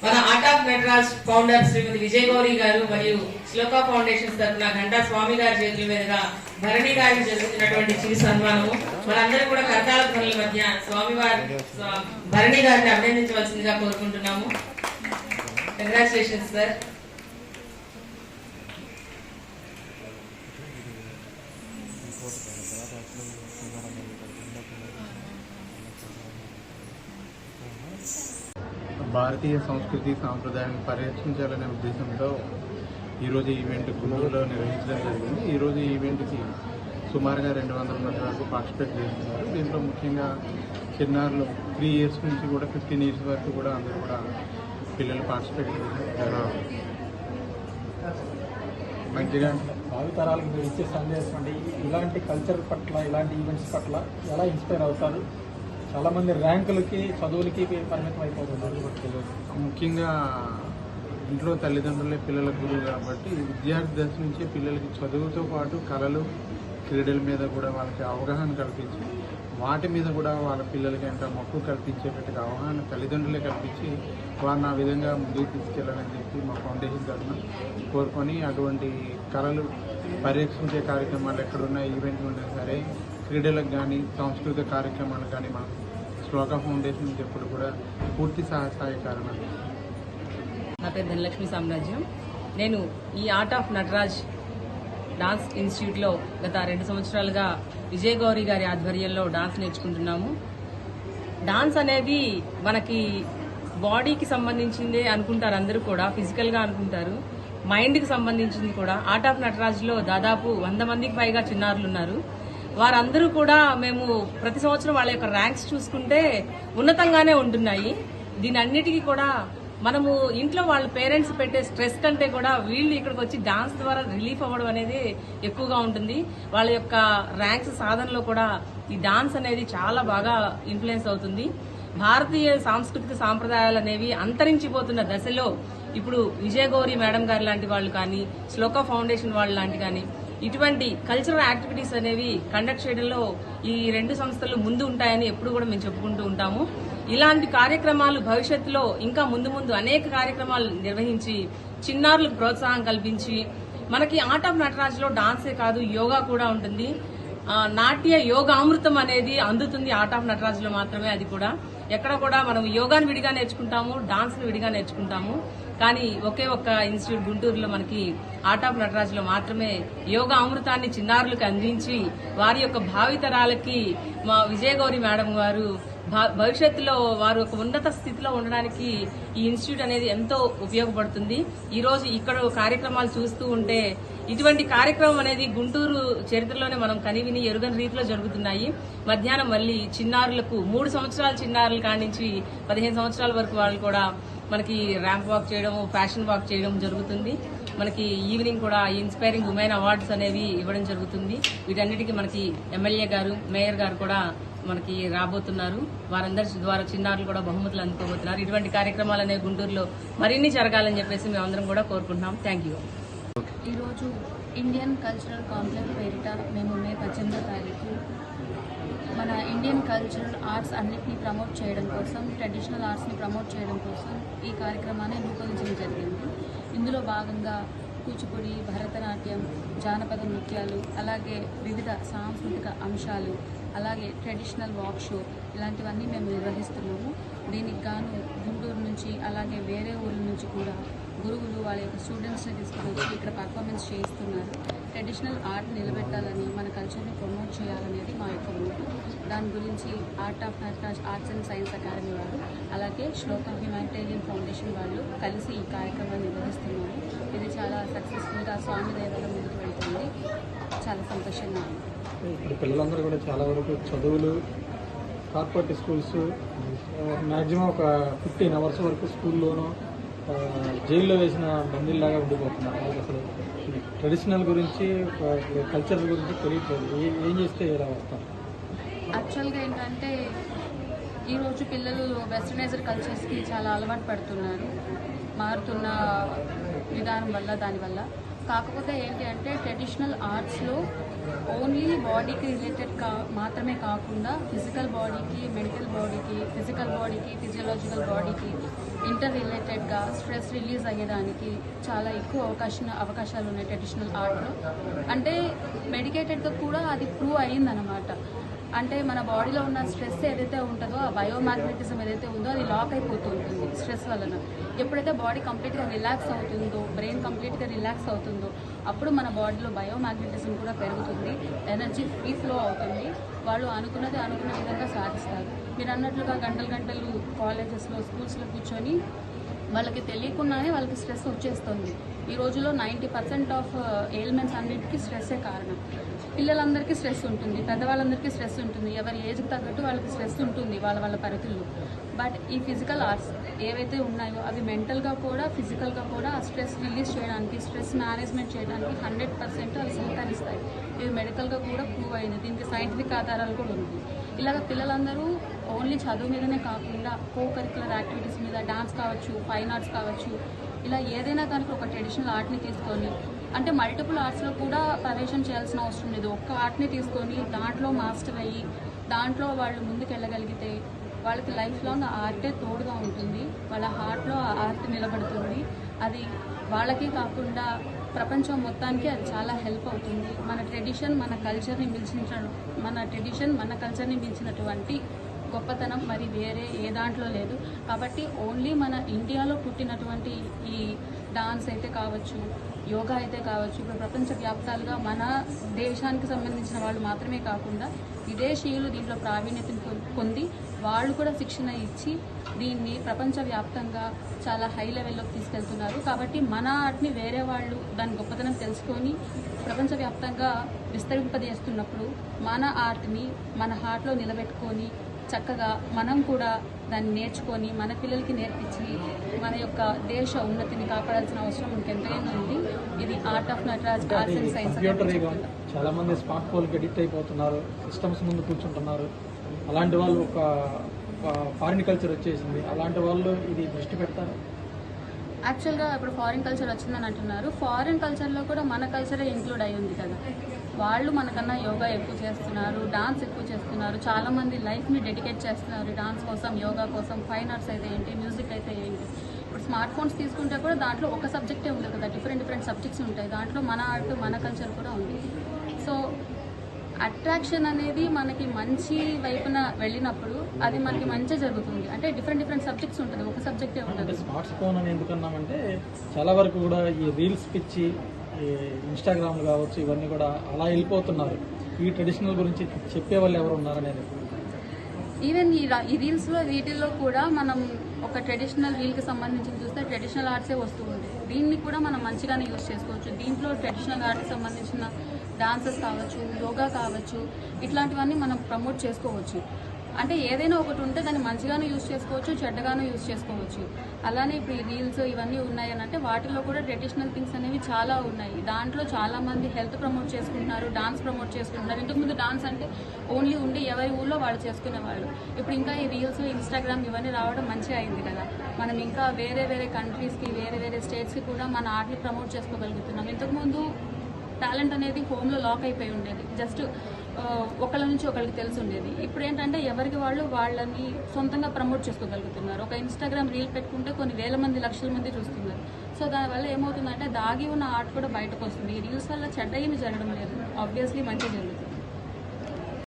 మన art of Nataraj founder శ్రీమతి విజయ్ గౌరీ గారు మరియు శ్లోక ఫౌండేషన్ తరఫున గంటా స్వామి గారి చేతుల మీదుగా భరణి గారికి జరుగుతున్నటువంటి చిరు సన్మానము మనందరం కూడా కరతాళ ధ్వనుల మధ్య స్వామివారి భరణి గారిని అభినందించవలసిందిగా కోరుకుంటున్నాము. Congratulations sir. భారతీయ సంస్కృతి సాంప్రదాయాన్ని పరిరక్షించాలనే ఉద్దేశంతో ఈరోజు ఈవెంట్ గుంటూరులో నిర్వహించడం జరిగింది. ఈరోజు ఈ ఈవెంట్కి సుమారుగా 200 మంది వరకు పార్టిసిపేట్ చేస్తున్నారు. దీంట్లో ముఖ్యంగా చిన్నారులు 3 years నుంచి కూడా 15 years వరకు కూడా అందరూ కూడా పిల్లలు పార్టిసిపేట్ చేస్తున్నారు. మంచిగా భావితరాలకు మీరు ఇచ్చే సందేశం అంటే ఇలాంటి కల్చర్ పట్ల ఇలాంటి ఈవెంట్స్ పట్ల ఎలా ఇన్స్పైర్ అవుతారు? చాలామంది ర్యాంకులకి చదువులకి పరిమితం అయిపోతున్నారు. ముఖ్యంగా ఇంట్లో తల్లిదండ్రులే పిల్లల గురువు కాబట్టి విద్యార్థి దశ నుంచే పిల్లలకి చదువుతో పాటు కళలు క్రీడల మీద కూడా వాళ్ళకి అవగాహన కల్పించి వాటి మీద కూడా వాళ్ళ పిల్లలకి అంటే మక్కువ కల్పించేటట్టుగా అవగాహన తల్లిదండ్రులే కల్పించి వారిని ఆ విధంగా ముందుకు తీసుకెళ్లాలని చెప్పి మా ఫౌండేషన్ తరఫున కోరుకొని అటువంటి కళలు పరిరక్షించే కార్యక్రమాలు ఎక్కడున్నా ఈవెంట్లు ఉన్నా సరే క్రీడలకు కానీ సాంస్కృతిక కార్యక్రమాలకు కానీ మా శ్లోక ఫౌండేషన్ నుంచి ఎప్పుడు కూడా పూర్తి సహాయకారం. నా పేరు ధనలక్ష్మి సామ్రాజ్యం. నేను ఈ ఆర్ట్ ఆఫ్ నటరాజ్ డాన్స్ ఇన్స్టిట్యూట్లో గత 2 సంవత్సరాలుగా విజయ్ గౌరీ గారి ఆధ్వర్యంలో డాన్స్ నేర్చుకుంటున్నాము. డాన్స్ అనేది మనకి బాడీకి సంబంధించిందే అనుకుంటారు, అందరూ కూడా ఫిజికల్గా అనుకుంటారు. మైండ్కి సంబంధించింది కూడా. ఆర్ట్ ఆఫ్ నటరాజ్లో దాదాపు 100 మందికి పైగా చిన్నారులు ఉన్నారు. వారందరూ కూడా మేము ప్రతి సంవత్సరం వాళ్ళ యొక్క ర్యాంక్స్ చూసుకుంటే ఉన్నతంగానే ఉంటున్నాయి. దీని అన్నిటికీ కూడా మనము ఇంట్లో వాళ్ళ పేరెంట్స్ పెట్టే స్ట్రెస్ కంటే కూడా వీళ్ళు ఇక్కడికి వచ్చి డాన్స్ ద్వారా రిలీఫ్ అవ్వడం అనేది ఎక్కువగా ఉంటుంది. వాళ్ళ యొక్క ర్యాంక్స్ సాధనలో కూడా ఈ డాన్స్ అనేది చాలా బాగా ఇన్ఫ్లుయెన్స్ అవుతుంది. భారతీయ సాంస్కృతిక సాంప్రదాయాలు అనేవి అంతరించిపోతున్న దశలో ఇప్పుడు విజయ గౌరీ మేడం గారు లాంటి వాళ్ళు కానీ శ్లోక ఫౌండేషన్ వాళ్ళు లాంటి కానీ ఇటువంటి కల్చరల్ యాక్టివిటీస్ అనేవి కండక్ట్ చేయడంలో ఈ 2 సంస్థలు ముందు ఉంటాయని ఎప్పుడు కూడా మేము చెప్పుకుంటూ ఉంటాము. ఇలాంటి కార్యక్రమాలు భవిష్యత్తులో ఇంకా ముందు అనేక కార్యక్రమాలు నిర్వహించి చిన్నారులకు ప్రోత్సాహం కల్పించి మనకి ఆర్ట్ ఆఫ్ నటరాజ్లో డాన్సే కాదు యోగా కూడా ఉంటుంది. నాట్య యోగామృతం అనేది అందుతుంది ఆర్ట్ ఆఫ్ నటరాజ్లో మాత్రమే. అది కూడా ఎక్కడ కూడా మనం యోగాను విడిగా నేర్చుకుంటాము, డాన్స్ను విడిగా నేర్చుకుంటాము. కానీ ఒకే ఒక్క ఇన్స్టిట్యూట్ గుంటూరులో మనకి ఆర్ట్ ఆఫ్ నటరాజ్లో మాత్రమే యోగా అమృతాన్ని చిన్నారులకు అందించి వారి యొక్క భావితరాలకి మా విజయగౌరి మేడం గారు భవిష్యత్తులో వారు ఒక ఉన్నత స్థితిలో ఉండడానికి ఈ ఇన్స్టిట్యూట్ అనేది ఎంతో ఉపయోగపడుతుంది. ఈ రోజు ఇక్కడ కార్యక్రమాలు చూస్తూ ఉంటే ఇటువంటి కార్యక్రమం అనేది గుంటూరు చరిత్రలోనే మనం కనివిని ఎరుగని రీతిలో జరుగుతున్నాయి. మధ్యాహ్నం మళ్ళీ చిన్నారులకు 3 సంవత్సరాల చిన్నారుల కానించి 15 సంవత్సరాల వరకు వాళ్ళు కూడా మనకి ర్యాంప్ వాక్ చేయడం, ఫ్యాషన్ వాక్ చేయడం జరుగుతుంది. మనకి ఈవినింగ్ కూడా ఇన్స్పైరింగ్ ఉమెన్ అవార్డ్స్ అనేవి ఇవ్వడం జరుగుతుంది. వీటన్నిటికీ మనకి ఎమ్మెల్యే గారు, మేయర్ గారు కూడా మనకి రాబోతున్నారు. వారందరి ద్వారా చిన్నారులు కూడా బహుమతులు అందుకోబోతున్నారు. ఇటువంటి కార్యక్రమాలు అనేవి గుంటూరులో మరిన్ని జరగాలని చెప్పేసి మేమందరం కూడా కోరుకుంటున్నాం. Thank you. ఈరోజు ఇండియన్ కల్చరల్ కాంప్లెక్స్ పేరిట మేము మే 18వ తారీఖు మన ఇండియన్ కల్చరల్ ఆర్ట్స్ అన్నిటినీ ప్రమోట్ చేయడం కోసం, ట్రెడిషనల్ ఆర్ట్స్ని ప్రమోట్ చేయడం కోసం ఈ కార్యక్రమాన్ని రూపొందించడం జరిగింది. ఇందులో భాగంగా కూచిపూడి, భరతనాట్యం, జానపద నృత్యాలు, అలాగే వివిధ సాంస్కృతిక అంశాలు, అలాగే ట్రెడిషనల్ వాక్ షో ఇలాంటివన్నీ మేము నిర్వహిస్తున్నాము. దీనికి గాను గుంటూరు నుంచి అలాగే వేరే ఊళ్ళ నుంచి కూడా గురువులు వాళ్ళ యొక్క స్టూడెంట్స్ని తీసుకుని ఇక్కడ పర్ఫార్మెన్స్ చేయిస్తున్నారు. ట్రెడిషనల్ ఆర్ట్ నిలబెట్టాలని, మన కల్చర్ని ప్రమోట్ చేయాలనేది మా యొక్క మోటో. దాని గురించి art of Nataraj arts and science academy వారు అలాగే శ్లోక హ్యుమానిటేరియన్ ఫౌండేషన్ వాళ్ళు కలిసి ఈ కార్యక్రమాన్ని నిర్వహిస్తున్నారు. ఇది చాలా సక్సెస్ఫుల్గా స్వామి దయవల్ల ముందుకు వెళ్తుంది. చాలా సంతోషంగా ఉంది. ఇప్పుడు పిల్లలందరూ కూడా చాలా వరకు చదువులు, కార్పొరేట్ స్కూల్స్ మ్యాక్సిమం ఒక 15 hours వరకు స్కూల్లోనూ జైల్లో వేసిన బందీల్లాగా ఉండిపోతున్నారు. అసలు ట్రెడిషనల్ గురించి, కల్చర్ గురించి తెలియట్లేదు. ఏం చేస్తే ఇలా వస్తాం? యాక్చువల్గా ఏంటంటే ఈరోజు పిల్లలు వెస్టర్నైజర్ కల్చర్స్కి చాలా అలవాటు పడుతున్నారు, మారుతున్న విధానం వల్ల, దానివల్ల. కాకపోతే ఏంటి అంటే ట్రెడిషనల్ ఆర్ట్స్లో ఓన్లీ బాడీకి రిలేటెడ్ మాత్రమే కాకుండా ఫిజికల్ బాడీకి, మెంటల్ బాడీకి, ఫిజియలాజికల్ బాడీకి ఇంటర్ రిలేటెడ్గా స్ట్రెస్ రిలీజ్ అయ్యేదానికి చాలా ఎక్కువ అవకాశాలు ఉన్నాయి ట్రెడిషనల్ ఆర్ట్లో. అంటే మెడికేటెడ్గా కూడా అది ప్రూవ్ అయ్యిందనమాట. అంటే మన బాడీలో ఉన్న స్ట్రెస్ ఏదైతే ఉంటుందో, ఆ బయోమాగ్నెటిజం ఏదైతే ఉందో అది లాక్ అయిపోతూ ఉంటుంది స్ట్రెస్ వలన. ఎప్పుడైతే బాడీ కంప్లీట్గా రిలాక్స్ అవుతుందో, బ్రెయిన్ కంప్లీట్గా రిలాక్స్ అవుతుందో, అప్పుడు మన బాడీలో బయోమాగ్నెటిజం కూడా పెరుగుతుంది, ఎనర్జీ ఫ్రీ ఫ్లో అవుతుంది, వాళ్ళు అనుకున్న విధంగా సాధిస్తారు. మీరు అన్నట్లుగా గంటలు కాలేజెస్లో, స్కూల్స్లో కూర్చొని వాళ్ళకి తెలియకుండానే వాళ్ళకి స్ట్రెస్ వచ్చేస్తుంది. ఈ రోజులో 90% ఆఫ్ ఎయిల్మెంట్స్ అన్నింటికీ స్ట్రెస్సే కారణం. పిల్లలందరికీ స్ట్రెస్ ఉంటుంది, పెద్దవాళ్ళందరికీ స్ట్రెస్ ఉంటుంది, ఎవరి ఏజ్కి తగ్గట్టు వాళ్ళకి స్ట్రెస్ ఉంటుంది వాళ్ళ పరిధుల్లో. బట్ ఈ ఫిజికల్ ఆర్ట్స్ ఏవైతే ఉన్నాయో అవి మెంటల్గా కూడా, ఫిజికల్గా కూడా ఆ స్ట్రెస్ రిలీజ్ చేయడానికి, స్ట్రెస్ మేనేజ్మెంట్ చేయడానికి 100% అవి సహకరిస్తాయి. ఇవి మెడికల్గా కూడా ప్రూవ్ అయింది, దీనికి సైంటిఫిక్ ఆధారాలు కూడా ఉంది. ఇలాగ పిల్లలందరూ ఓన్లీ చదువు మీదనే కాకుండా కో కరిక్యులర్ యాక్టివిటీస్ మీద, డాన్స్ కావచ్చు, ఫైన్ ఆర్ట్స్ కావచ్చు, ఇలా ఏదైనా కనుక ఒక ట్రెడిషనల్ ఆర్ట్ని తీసుకొని, అంటే మల్టిపుల్ ఆర్ట్స్లో కూడా ప్రవేశం చేయాల్సిన అవసరం లేదు, ఒక్క ఆర్ట్ని తీసుకొని దాంట్లో మాస్టర్ అయ్యి దాంట్లో వాళ్ళు ముందుకు వెళ్ళగలిగితే వాళ్ళకి లైఫ్ లాంగ్ ఆ ఆర్టే తోడుగా ఉంటుంది, వాళ్ళ హార్ట్లో ఆ ఆర్ట్ నిలబడుతుంది. అది వాళ్ళకి కాకుండా ప్రపంచం మొత్తానికి అది చాలా హెల్ప్ అవుతుంది. మన ట్రెడిషన్ మన కల్చర్ని మించినటువంటి గొప్పతనం మరి వేరే ఏ దాంట్లో లేదు. కాబట్టి ఓన్లీ మన ఇండియాలో పుట్టినటువంటి ఈ డాన్స్ అయితే కావచ్చు, యోగా అయితే కావచ్చు, ఇప్పుడు ప్రపంచవ్యాప్తాలుగా మన దేశానికి సంబంధించిన వాళ్ళు మాత్రమే కాకుండా విదేశీయులు దీంట్లో ప్రావీణ్యతను పొంది వాళ్ళు కూడా శిక్షణ ఇచ్చి దీన్ని ప్రపంచవ్యాప్తంగా చాలా హై లెవెల్లోకి తీసుకెళ్తున్నారు. కాబట్టి మన ఆర్ట్ని వేరే వాళ్ళు దాని గొప్పతనం తెలుసుకొని ప్రపంచవ్యాప్తంగా విస్తరింపజేస్తున్నప్పుడు మన ఆర్ట్ని మన హార్ట్లో నిలబెట్టుకొని చక్కగా మనం కూడా దాన్ని నేర్చుకొని మన పిల్లలకి నేర్పించి మన యొక్క దేశ ఉన్నతిని కాపాడాల్సిన అవసరం ఇంకెంతైనా ఉంది. ఇది art of Nataraj arts and science. చాలా మంది స్మార్ట్ ఫోన్కి ఎడిక్ట్ అయిపోతున్నారు, సిస్టమ్స్ ముందు కూర్చుంటున్నారు. అలాంటి వాళ్ళు ఒక ఫారిన్ కల్చర్ వచ్చేసింది, అలాంటి వాళ్ళు ఇది దృష్టి పెడతారు. యాక్చువల్గా ఇప్పుడు ఫారిన్ కల్చర్ వచ్చిందని అంటున్నారు. ఫారిన్ కల్చర్లో కూడా మన కల్చరే ఇంక్లూడ్ అయి ఉంది కదా. వాళ్ళు మనకన్నా యోగా ఎక్కువ చేస్తున్నారు, డాన్స్ ఎక్కువ చేస్తున్నారు, చాలామంది లైఫ్ని డెడికేట్ చేస్తున్నారు డాన్స్ కోసం, యోగా కోసం. ఫైన్ ఆర్ట్స్ అయితే ఏంటి, మ్యూజిక్ అయితే ఏంటి. ఇప్పుడు స్మార్ట్ ఫోన్స్ తీసుకుంటే కూడా దాంట్లో ఒక సబ్జెక్టే ఉంది కదా, డిఫరెంట్ సబ్జెక్ట్స్ ఉంటాయి. దాంట్లో మన ఆర్ట్ మన కల్చర్ కూడా ఉంది. సో అట్రాక్షన్ అనేది మనకి మంచి వైపున వెళ్ళినప్పుడు అది మనకి మంచి జరుగుతుంది. అంటే డిఫరెంట్ సబ్జెక్ట్స్ ఉంటుంది, ఒక సబ్జెక్టే ఉంటుంది. స్మార్ట్ ఫోన్ అని ఎందుకన్నామంటే చాలా వరకు కూడా ఈ రీల్స్ పిచ్చి, ఈ ఇన్స్టాగ్రామ్లు కావచ్చు, ఇవన్నీ కూడా అలా వెళ్ళిపోతున్నారు. ఈ ట్రెడిషనల్ గురించి చెప్పే వాళ్ళు ఎవరు ఉన్నారనేది. ఈవెన్ ఈ రీల్స్లో వీటిల్లో కూడా మనం ఒక ట్రెడిషనల్ రీల్కి సంబంధించి చూస్తే ట్రెడిషనల్ ఆర్ట్సే వస్తూ ఉంది. దీన్ని కూడా మనం మంచిగానే యూజ్ చేసుకోవచ్చు. దీంట్లో ట్రెడిషనల్ ఆర్ట్కి సంబంధించిన డాన్సెస్ కావచ్చు, యోగా కావచ్చు, ఇట్లాంటివన్నీ మనం ప్రమోట్ చేసుకోవచ్చు. అంటే ఏదైనా ఒకటి ఉంటే దాన్ని మంచిగానే యూజ్ చేసుకోవచ్చు, చెడ్డగానే యూజ్ చేసుకోవచ్చు. అలానే ఇప్పుడు ఈ రీల్స్ ఇవన్నీ ఉన్నాయని అంటే వాటిలో కూడా ట్రెడిషనల్ థింగ్స్ అనేవి చాలా ఉన్నాయి. దాంట్లో చాలామంది హెల్త్ ప్రమోట్ చేసుకుంటున్నారు, డాన్స్ ప్రమోట్ చేసుకుంటున్నారు. ఇంతకుముందు డాన్స్ అంటే ఓన్లీ ఉండి ఎవరి ఊళ్ళో వాళ్ళు చేసుకునేవాళ్ళు. ఇప్పుడు ఇంకా ఈ రీల్స్, ఇన్స్టాగ్రామ్ ఇవన్నీ రావడం మంచిగా అయింది కదా. మనం ఇంకా వేరే కంట్రీస్కి, వేరే స్టేట్స్కి కూడా మన ఆర్ట్ని ప్రమోట్ చేసుకోగలుగుతున్నాం. ఇంతకుముందు టాలెంట్ అనేది హోమ్లో లాక్ అయిపోయి ఉండేది, జస్ట్ ఒకళ్ళ నుంచి ఒకరికి తెలిసి ఉండేది. ఇప్పుడు ఏంటంటే ఎవరికి వాళ్ళు వాళ్ళని సొంతంగా ప్రమోట్ చేసుకోగలుగుతున్నారు. ఒక ఇన్స్టాగ్రామ్ రీల్ పెట్టుకుంటే కొన్ని వేల మంది, లక్షల మంది చూస్తున్నారు. సో దానివల్ల ఏమవుతుందంటే దాగి ఉన్న ఆర్ట్ కూడా బయటకు వస్తుంది. ఈ రీల్స్ వల్ల చెడ్డ ఏమి జరగడం లేదు, ఆబ్వియస్లీ మంచి జరుగుతుంది.